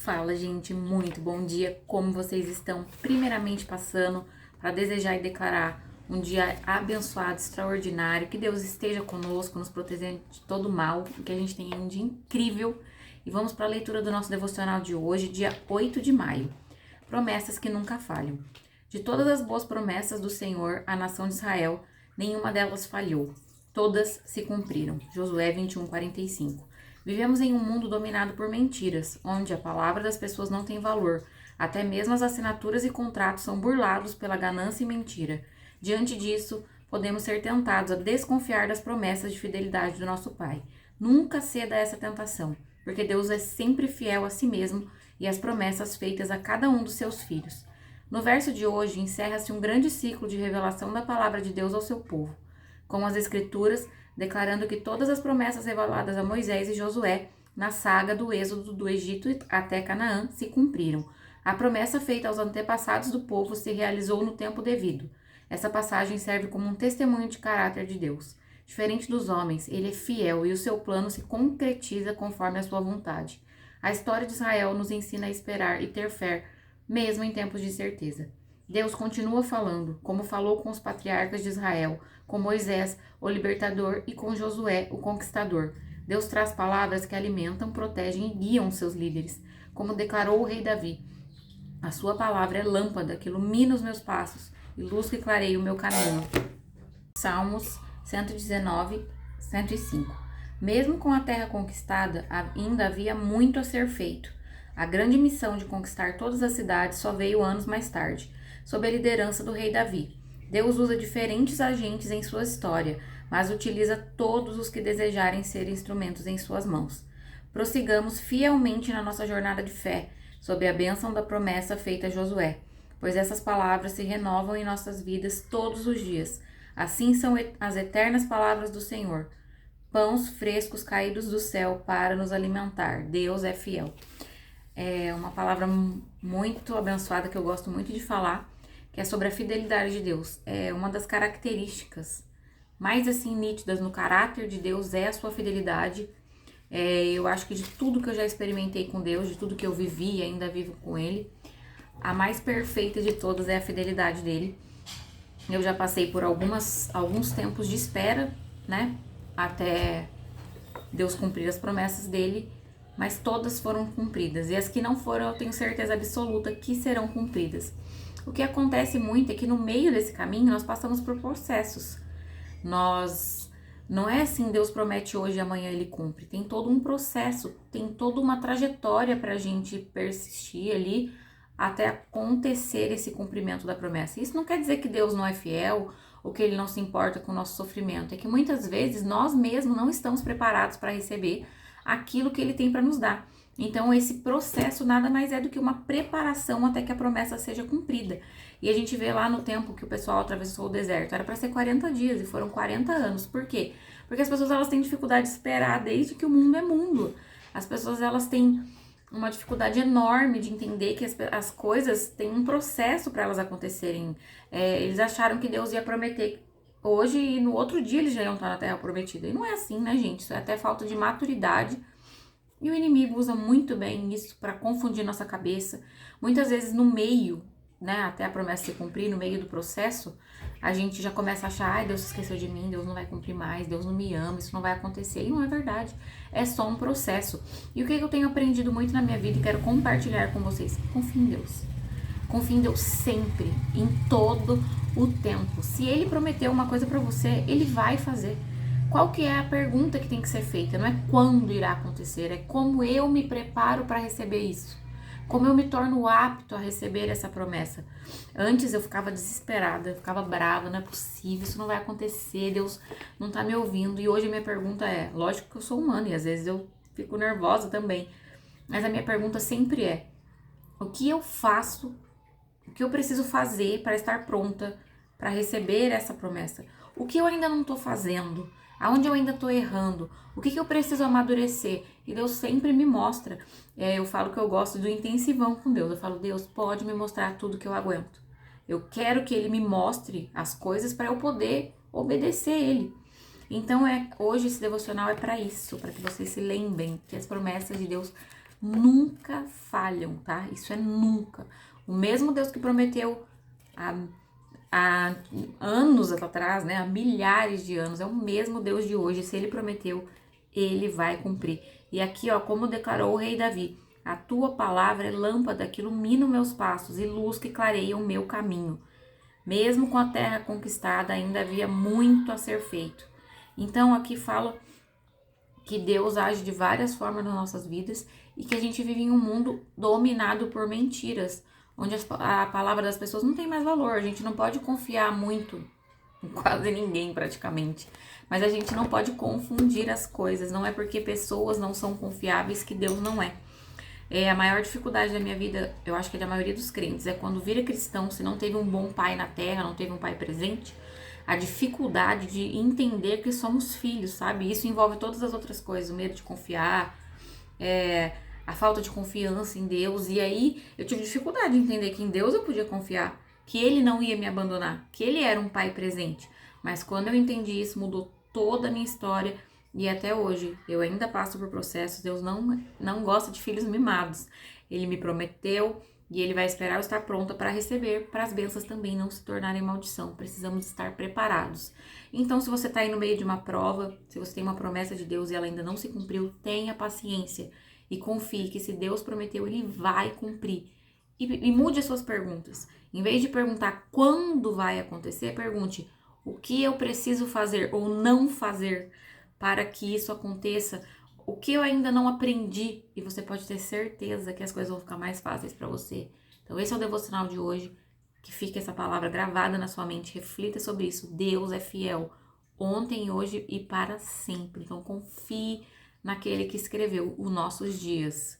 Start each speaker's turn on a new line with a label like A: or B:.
A: Fala, gente, muito bom dia. Como vocês estão? Primeiramente passando para desejar e declarar um dia abençoado, extraordinário, que Deus esteja conosco, nos protegendo de todo mal, que a gente tenha um dia incrível. E vamos para a leitura do nosso devocional de hoje, dia 8 de maio. Promessas que nunca falham. De todas as boas promessas do Senhor à nação de Israel, nenhuma delas falhou. Todas se cumpriram. Josué 21:45. Vivemos em um mundo dominado por mentiras, onde a palavra das pessoas não tem valor. Até mesmo as assinaturas e contratos são burlados pela ganância e mentira. Diante disso, podemos ser tentados a desconfiar das promessas de fidelidade do nosso Pai. Nunca ceda a essa tentação, porque Deus é sempre fiel a si mesmo e às promessas feitas a cada um dos seus filhos. No verso de hoje, encerra-se um grande ciclo de revelação da palavra de Deus ao seu povo, com as Escrituras declarando que todas as promessas reveladas a Moisés e Josué na saga do êxodo do Egito até Canaã se cumpriram. A promessa feita aos antepassados do povo se realizou no tempo devido. Essa passagem serve como um testemunho de caráter de Deus. Diferente dos homens, ele é fiel e o seu plano se concretiza conforme a sua vontade. A história de Israel nos ensina a esperar e ter fé, mesmo em tempos de incerteza. Deus continua falando, como falou com os patriarcas de Israel, com Moisés, o libertador, e com Josué, o conquistador. Deus traz palavras que alimentam, protegem e guiam seus líderes, como declarou o rei Davi. A sua palavra é lâmpada que ilumina os meus passos e luz que clareia o meu caminho. Salmos 119, 105. Mesmo com a terra conquistada, ainda havia muito a ser feito. A grande missão de conquistar todas as cidades só veio anos mais tarde, sob a liderança do rei Davi. Deus usa diferentes agentes em sua história, mas utiliza todos os que desejarem ser instrumentos em suas mãos. Prossigamos fielmente na nossa jornada de fé, sob a bênção da promessa feita a Josué, pois essas palavras se renovam em nossas vidas todos os dias. Assim são as eternas palavras do Senhor, pães frescos caídos do céu para nos alimentar. Deus é fiel. É uma palavra muito abençoada que eu gosto muito de falar, que é sobre a fidelidade de Deus. É uma das características mais assim nítidas no caráter de Deus é a sua fidelidade. Eu acho que de tudo que eu já experimentei com Deus, de tudo que eu vivi e ainda vivo com Ele, a mais perfeita de todas é a fidelidade dele. Eu já passei por alguns tempos de espera, né, até Deus cumprir as promessas dele, mas todas foram cumpridas. E as que não foram, eu tenho certeza absoluta que serão cumpridas. O que acontece muito é que no meio desse caminho nós passamos por processos. Não é assim, Deus promete hoje e amanhã ele cumpre. Tem todo um processo, tem toda uma trajetória para a gente persistir ali até acontecer esse cumprimento da promessa. Isso não quer dizer que Deus não é fiel ou que ele não se importa com o nosso sofrimento. É que muitas vezes nós mesmos não estamos preparados para receber aquilo que ele tem para nos dar. Então, esse processo nada mais é do que uma preparação até que a promessa seja cumprida. E a gente vê lá no tempo que o pessoal atravessou o deserto, era para ser 40 dias e foram 40 anos. Por quê? Porque as pessoas elas têm dificuldade de esperar desde que o mundo é mundo. As pessoas elas têm uma dificuldade enorme de entender que as coisas têm um processo para elas acontecerem. Eles acharam que Deus ia prometer hoje e no outro dia eles já iam estar na terra prometida. E não é assim, né, gente? Isso é até falta de maturidade. E o inimigo usa muito bem isso para confundir nossa cabeça. Muitas vezes no meio, né, até a promessa se cumprir, no meio do processo, a gente já começa a achar, ai, Deus se esqueceu de mim, Deus não vai cumprir mais, Deus não me ama, isso não vai acontecer. E não é verdade, é só um processo. E o que eu tenho aprendido muito na minha vida e quero compartilhar com vocês? Confie em Deus. Confie em Deus sempre, em todo o tempo. Se Ele prometeu uma coisa para você, Ele vai fazer. Qual que é a pergunta que tem que ser feita? Não é quando irá acontecer, é como eu me preparo para receber isso. Como eu me torno apto a receber essa promessa. Antes eu ficava desesperada, eu ficava brava, não é possível, isso não vai acontecer, Deus não tá me ouvindo. E hoje a minha pergunta é, lógico que eu sou humana e às vezes eu fico nervosa também, mas a minha pergunta sempre é, o que eu faço, o que eu preciso fazer para estar pronta para receber essa promessa? O que eu ainda não tô fazendo? Aonde eu ainda tô errando? O que eu preciso amadurecer? E Deus sempre me mostra. Eu falo que eu gosto do intensivão com Deus. Eu falo, Deus, pode me mostrar tudo que eu aguento. Eu quero que Ele me mostre as coisas para eu poder obedecer Ele. Então, hoje esse devocional é para isso, para que vocês se lembrem que as promessas de Deus nunca falham. falham, tá? Isso é nunca. O mesmo Deus que prometeu há anos atrás, né? Há milhares de anos, é o mesmo Deus de hoje. Se ele prometeu, ele vai cumprir. E aqui, ó, como declarou o rei Davi: a tua palavra é lâmpada que ilumina os meus passos e luz que clareia o meu caminho. Mesmo com a terra conquistada, ainda havia muito a ser feito. Então aqui fala que Deus age de várias formas nas nossas vidas e que a gente vive em um mundo dominado por mentiras, onde a palavra das pessoas não tem mais valor. A gente não pode confiar muito em quase ninguém praticamente. Mas a gente não pode confundir as coisas. Não é porque pessoas não são confiáveis que Deus não é. A maior dificuldade da minha vida, eu acho que é da maioria dos crentes, é quando vira cristão, se não teve um bom pai na terra, não teve um pai presente, a dificuldade de entender que somos filhos, sabe? Isso envolve todas as outras coisas, o medo de confiar, a falta de confiança em Deus. E aí eu tive dificuldade de entender que em Deus eu podia confiar, que Ele não ia me abandonar, que Ele era um pai presente. Mas quando eu entendi isso, mudou toda a minha história. E até hoje, eu ainda passo por processos. Deus não gosta de filhos mimados. Ele me prometeu e Ele vai esperar eu estar pronta para receber, para as bênçãos também não se tornarem maldição. Precisamos estar preparados. Então, se você está aí no meio de uma prova, se você tem uma promessa de Deus e ela ainda não se cumpriu, tenha paciência e confie que se Deus prometeu, Ele vai cumprir. E mude as suas perguntas. Em vez de perguntar quando vai acontecer, pergunte o que eu preciso fazer ou não fazer para que isso aconteça, o que eu ainda não aprendi, e você pode ter certeza que as coisas vão ficar mais fáceis para você. Então esse é o devocional de hoje, que fique essa palavra gravada na sua mente, reflita sobre isso. Deus é fiel, ontem, hoje e para sempre. Então confie naquele que escreveu os nossos dias.